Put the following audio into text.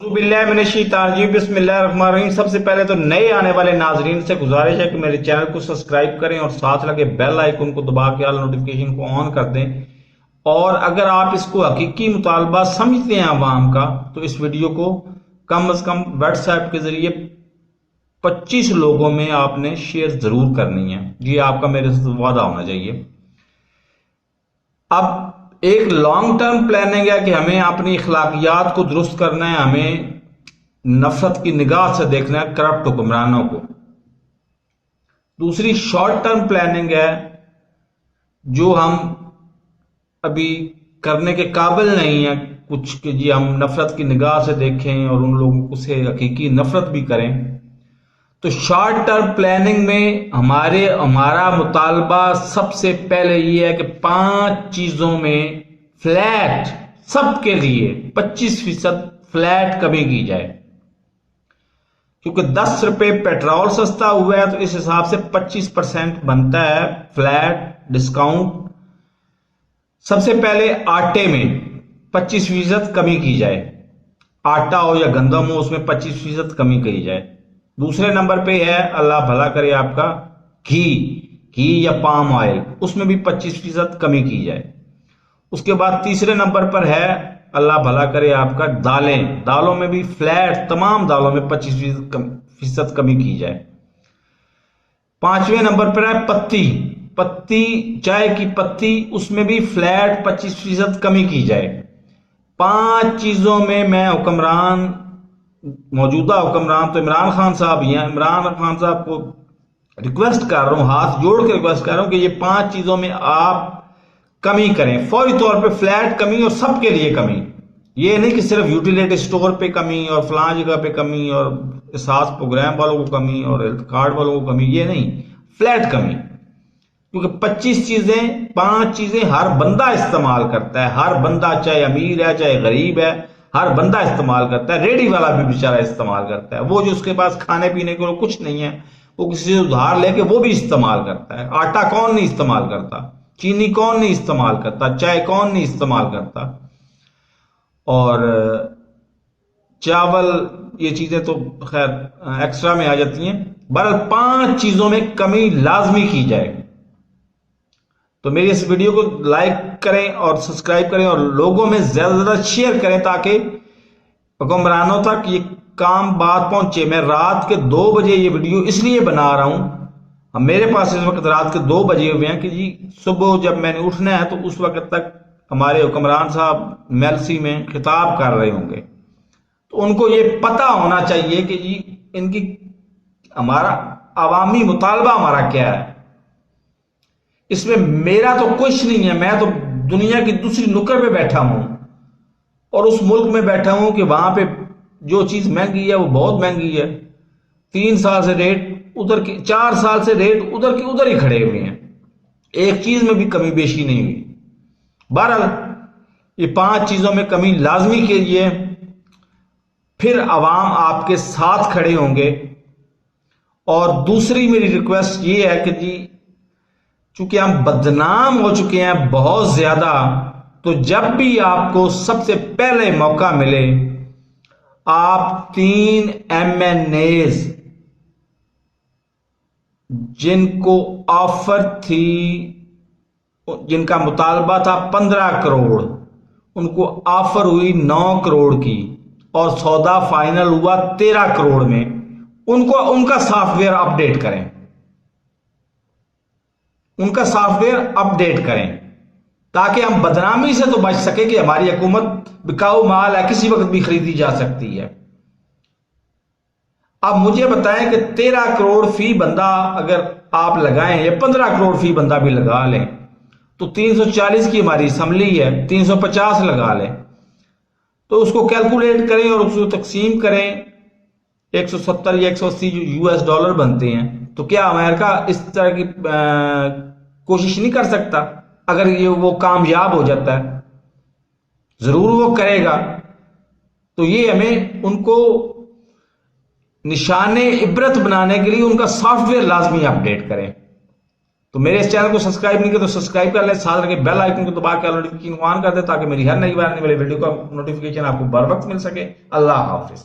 बिस्मिल्लाहिर्रहमानिर्रहीम। सबसे पहले तो नए आने वाले नाजरीन से गुजारिश है कि मेरे चैनल को सब्सक्राइब करें और साथ लगे बेल आइकन को दबा के ऑल नोटिफिकेशन को ऑन कर दें। और अगर आप इसको हकीकी मुतालबा समझते हैं आवाम का, तो इस वीडियो को कम से कम व्हाट्सएप के जरिए 25 लोगों में आपने शेयर जरूर करनी है। ये आपका मेरे से वादा होना चाहिए। अब एक लॉन्ग टर्म प्लानिंग है कि हमें अपनी अखलाकियात को दुरुस्त करना है, हमें नफरत की निगाह से देखना है करप्ट हुक्मरानों को। दूसरी शॉर्ट टर्म प्लानिंग है जो हम अभी करने के काबिल नहीं है कुछ, कि जी हम नफरत की निगाह से देखें और उन लोगों से हकीकी नफरत भी करें। तो शॉर्ट टर्म प्लानिंग में हमारा मुतालबा सबसे पहले ये है कि 5 चीजों में फ्लैट सबके लिए 25% फ्लैट कमी की जाए। क्योंकि 10 रुपए पेट्रोल सस्ता हुआ है, तो इस हिसाब से 25% बनता है फ्लैट डिस्काउंट। सबसे पहले आटे में 25% कमी की जाए। आटा हो या गंदम हो, उसमें 25% कमी की जाए। दूसरे नंबर पे है, अल्लाह भला करे आपका, घी या पाम ऑयल, उसमें भी 25% कमी की जाए। उसके बाद तीसरे नंबर पर है, अल्लाह भला करे आपका, दालों में भी फ्लैट तमाम दालों में 25% कमी की जाए। 5वें नंबर पर है पत्ती, चाय की पत्ती, उसमें भी फ्लैट 25% कमी की जाए। 5 चीजों में मैं मौजूदा हुक्मरान तो इमरान खान साहब ही हैं, इमरान खान साहब को रिक्वेस्ट कर रहा हूं, हाथ जोड़ के रिक्वेस्ट कर रहा हूं कि ये 5 चीजों में आप कमी करें, फौरी तौर पे फ्लैट कमी और सबके लिए कमी। ये नहीं कि सिर्फ यूटिलिटी स्टोर पे कमी और फलां जगह पे कमी और एहसास प्रोग्राम वालों को कमी और हेल्थ कार्ड वालों को कमी, ये नहीं, फ्लैट कमी। क्योंकि 5 चीजें हर बंदा इस्तेमाल करता है। हर बंदा, चाहे अमीर है चाहे गरीब है, हर बंदा इस्तेमाल करता है। रेडी वाला भी बेचारा इस्तेमाल करता है। वो जो उसके पास खाने पीने के लिए कुछ नहीं है, वो किसी से उधार लेके वो भी इस्तेमाल करता है। आटा कौन नहीं इस्तेमाल करता, चीनी कौन नहीं इस्तेमाल करता, चाय कौन नहीं इस्तेमाल करता, और चावल, ये चीजें तो खैर एक्स्ट्रा में आ जाती हैं। बहरहाल 5 चीजों में कमी लाजमी की जाए। तो मेरी इस वीडियो को लाइक करें और सब्सक्राइब करें और लोगों में ज्यादा से ज्यादा शेयर करें ताकि हुक्मरानों तक ये काम बात पहुंचे। मैं रात के 2 बजे ये वीडियो इसलिए बना रहा हूं, मेरे पास इस वक्त रात के 2 बजे हुए हैं कि जी सुबह जब मैंने उठना है तो उस वक्त तक हमारे हुक्मरान साहब मेलसी में खिताब कर रहे होंगे। तो उनको ये पता होना चाहिए कि जी इनकी हमारा अवामी मुतालबा हमारा क्या है। इसमें मेरा तो कुछ नहीं है, मैं तो दुनिया की दूसरी नुक्कड़ पे बैठा हूं और उस मुल्क में बैठा हूं कि वहां पे जो चीज महंगी है वो बहुत महंगी है। 3 साल से रेट उधर के, 4 साल से रेट उधर के उधर ही खड़े हुए हैं, एक चीज में भी कमी बेशी नहीं हुई। बहरहाल ये 5 चीजों में कमी लाजमी के लिए, फिर अवाम आपके साथ खड़े होंगे। और दूसरी मेरी रिक्वेस्ट ये है कि जी चूंकि हम बदनाम हो चुके हैं बहुत ज्यादा, तो जब भी आपको सबसे पहले मौका मिले, आप 3 MNAs जिनको ऑफर थी, जिनका मुतालबा था 15 करोड़, उनको ऑफर हुई 9 करोड़ की और सौदा फाइनल हुआ 13 करोड़ में, उनका सॉफ्टवेयर अपडेट करें। उनका सॉफ्टवेयर अपडेट करें ताकि हम बदनामी से तो बच सके कि हमारी हुकूमत बिकाऊ माल है, किसी वक्त भी खरीदी जा सकती है। अब मुझे बताएं कि 13 करोड़ फी बंदा अगर आप लगाएं या 15 करोड़ फी बंदा भी लगा लें, तो 340 की हमारी असम्बली है, 350 लगा लें, तो उसको कैलकुलेट करें और उसको तकसीम करें। 170 या 180 जो US डॉलर बनते हैं, तो क्या अमेरिका इस तरह की कोशिश नहीं कर सकता? अगर ये वो कामयाब हो जाता है, जरूर वो करेगा। तो ये हमें उनको निशाने इबरत बनाने के लिए उनका सॉफ्टवेयर लाजमी अपडेट करें। तो मेरे इस चैनल को सब्सक्राइब नहीं किया तो सब्सक्राइब कर ले, साथ रखे बेल आइकन को दबा के नोटिफिकेशन ऑन कर दे ताकि मेरी हर नई बार आने वाली वीडियो का नोटिफिकेशन आपको बर वक्त मिल सके। अल्लाह हाफिज।